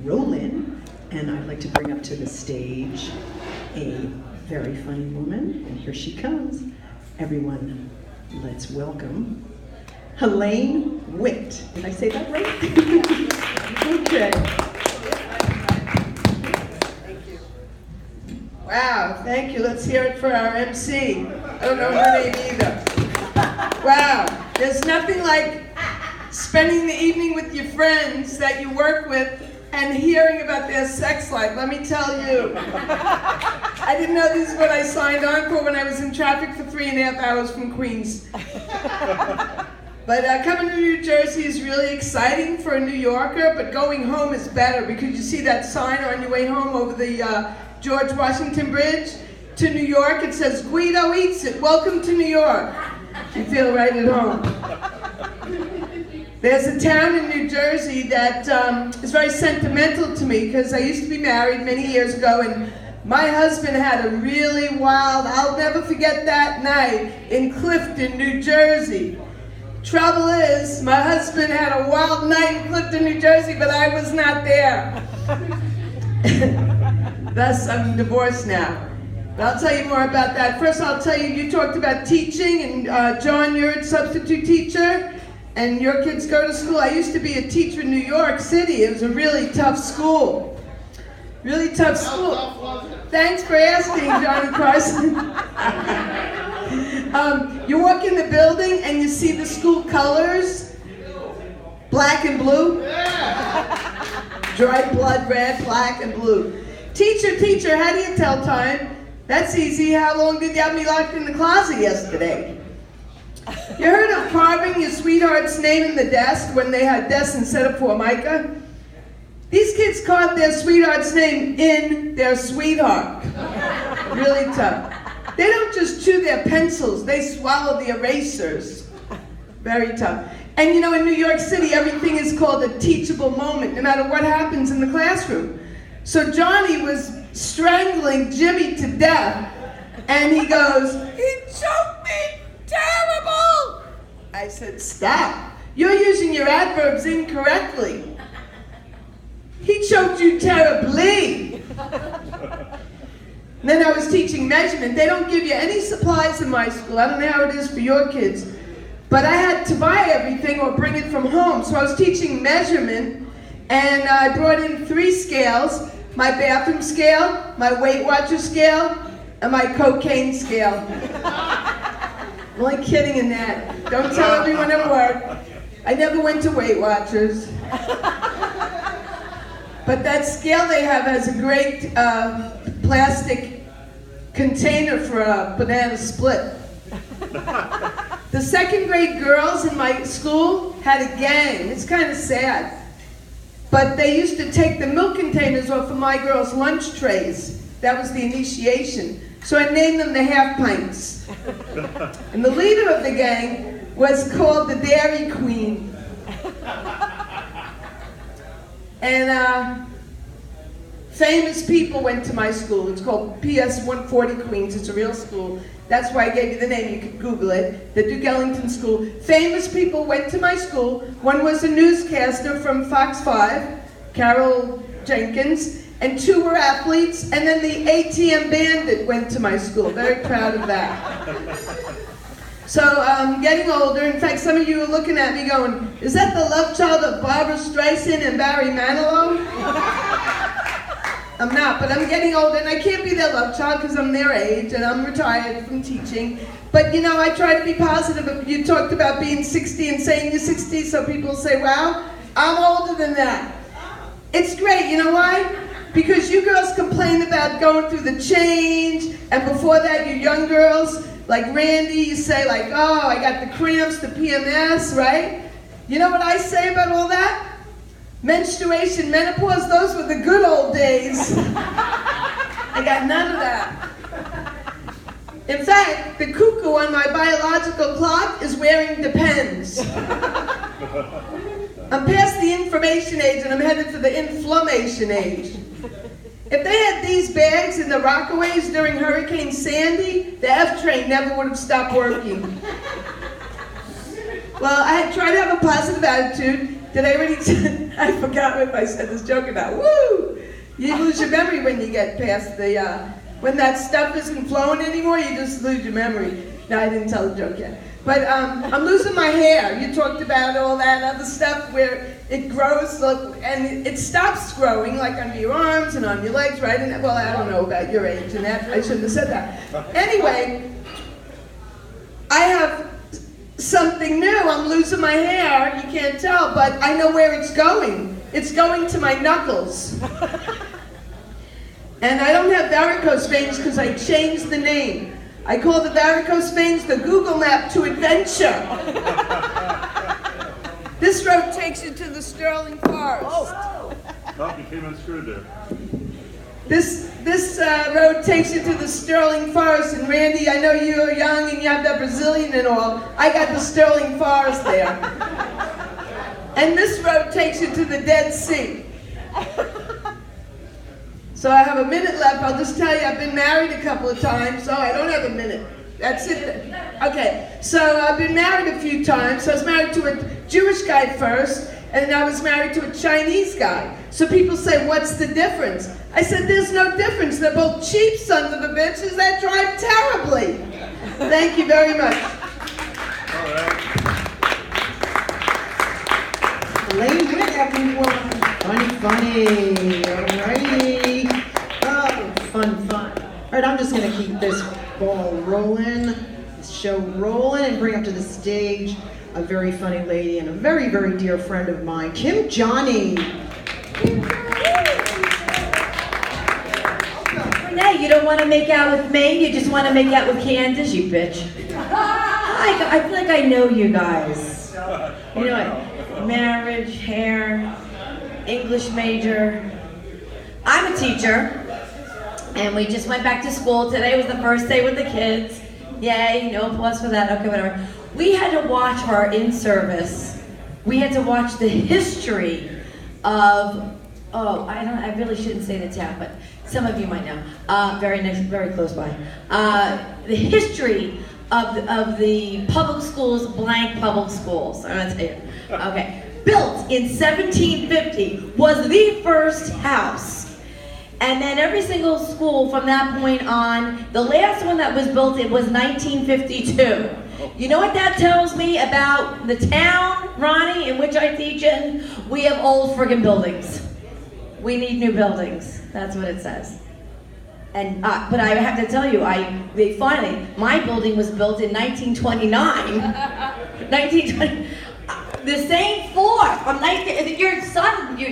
rolling, and I'd like to bring up to the stage a very funny woman, and here she comes. Everyone, let's welcome Helene Witt. Did I say that right? Okay. Thank you. Wow, thank you. Let's hear it for our MC. I don't know her name either. Wow, there's nothing like spending the evening with your friends that you work with and hearing about their sex life. Let me tell you. I didn't know this is what I signed on for when I was in traffic for 3.5 hours from Queens. But coming to New Jersey is really exciting for a New Yorker, but going home is better because you see that sign on your way home over the George Washington Bridge to New York. It says, Guido Eats It, welcome to New York. You feel right at home. There's a town in New Jersey that is very sentimental to me because I used to be married many years ago, and my husband had a really wild, I'll never forget that night in Clifton, New Jersey. Trouble is, my husband had a wild night in Clifton, New Jersey, but I was not there. Thus, I'm divorced now. But I'll tell you more about that. First, I'll tell you, you talked about teaching, and John, you're a substitute teacher, and your kids go to school. I used to be a teacher in New York City. It was a really tough school. Really tough school. Thanks for asking, Johnny Carson. You walk in the building and you see the school colors, black and blue. Dried blood red, black and blue. Teacher, how do you tell time? That's easy. How long did you have me locked in the closet yesterday? You heard of carving your sweetheart's name in the desk when they had desks instead of Formica? These kids carved their sweetheart's name in their sweetheart. Really tough. They don't just chew their pencils, they swallow the erasers. Very tough. And you know, in New York City, everything is called a teachable moment, no matter what happens in the classroom. So Johnny was strangling Jimmy to death, and he goes, "He choked me, terrible!" I said, "Stop, you're using your adverbs incorrectly. He choked you terribly." And then I was teaching measurement. They don't give you any supplies in my school. I don't know how it is for your kids. But I had to buy everything or bring it from home. So I was teaching measurement, and I brought in 3 scales: my bathroom scale, my Weight Watcher scale, and my cocaine scale. I'm only kidding in that. Don't tell everyone at work. I never went to Weight Watchers. But that scale they have has a great plastic container for a banana split. The 2nd grade girls in my school had a gang. It's kind of sad. But they used to take the milk containers off of my girls' lunch trays. That was the initiation. So I named them the Half Pints. And the leader of the gang was called the Dairy Queen. And famous people went to my school. It's called PS 140 Queens. It's a real school. That's why I gave you the name. You can Google it. The Duke Ellington School. Famous people went to my school. One was a newscaster from Fox 5, Carol Jenkins, and 2 were athletes. And then the ATM Bandit went to my school. Very proud of that. So I'm getting older. In fact, some of you are looking at me going, "Is that the love child of Barbara Streisand and Barry Manilow?" I'm not, but I'm getting older, and I can't be their love child because I'm their age, and I'm retired from teaching. But, you know, I try to be positive. You talked about being 60 and saying you're 60, so people say, "Wow, I'm older than that." It's great. You know why? Because you girls complain about going through the change, and before that, you young girls, like Randy, you say, like, "Oh, I got the cramps, the PMS," right? You know what I say about all that? Menstruation, menopause, those were the good old days. I got none of that. In fact, the cuckoo on my biological clock is wearing Depends. I'm past the information age and I'm headed to the inflammation age. If they had these bags in the Rockaways during Hurricane Sandy, the F train never would have stopped working. Well, I had tried to have a positive attitude. Did I already? I forgot if I said this joke about woo. You lose your memory when you get past the when that stuff isn't flowing anymore. You just lose your memory. No, I didn't tell the joke yet. But I'm losing my hair. You talked about all that other stuff where it grows and it stops growing, like under your arms and on your legs, right? And well, I don't know about your age, and that I shouldn't have said that. Anyway, I have something new. I'm losing my hair. You can't tell, but I know where it's going. It's going to my knuckles. And I don't have varicose veins because I changed the name. I call the varicose veins the Google map to adventure. This road takes you to the Sterling Forest. Oh, you came unscrewed there. This road takes you to the Sterling Forest, and Randy, I know you're young and you have that Brazilian and all. I got the Sterling Forest there. And this road takes you to the Dead Sea. So I have a minute left. I'll just tell you, I've been married a couple of times. So I don't have a minute. That's it. Okay, so I've been married a few times. So I was married to a Jewish guy first, and then I was married to a Chinese guy. So people say, what's the difference? I said, there's no difference. They're both cheap sons of a bitches that drive terribly. Thank you very much. All right. Elaine Witt, everyone. Funny. Alrighty. Oh, fun. All right, I'm just going to keep this ball rolling, this show rolling, and bring up to the stage a very funny lady and a very, very dear friend of mine, Kim Johnny. Renee, you don't want to make out with me, you just want to make out with Candace, you bitch. I feel like I know you guys. You know what? Marriage, hair, English major. I'm a teacher, and we just went back to school. Today was the first day with the kids. Yay, no applause for that, okay, whatever. We had to watch her in service. We had to watch the history of, I really shouldn't say the town, but some of you might know. Very close by. The history of the public schools, blank public schools. I'm gonna tell you. Okay. Built in 1750, was the first house. And then every single school from that point on, the last one that was built, it was 1952. You know what that tells me about the town, Ronnie, in which I teach in? We have old friggin' buildings. We need new buildings. That's what it says. And but I have to tell you, my building was built in 1929. 1920. The same floor from your son, your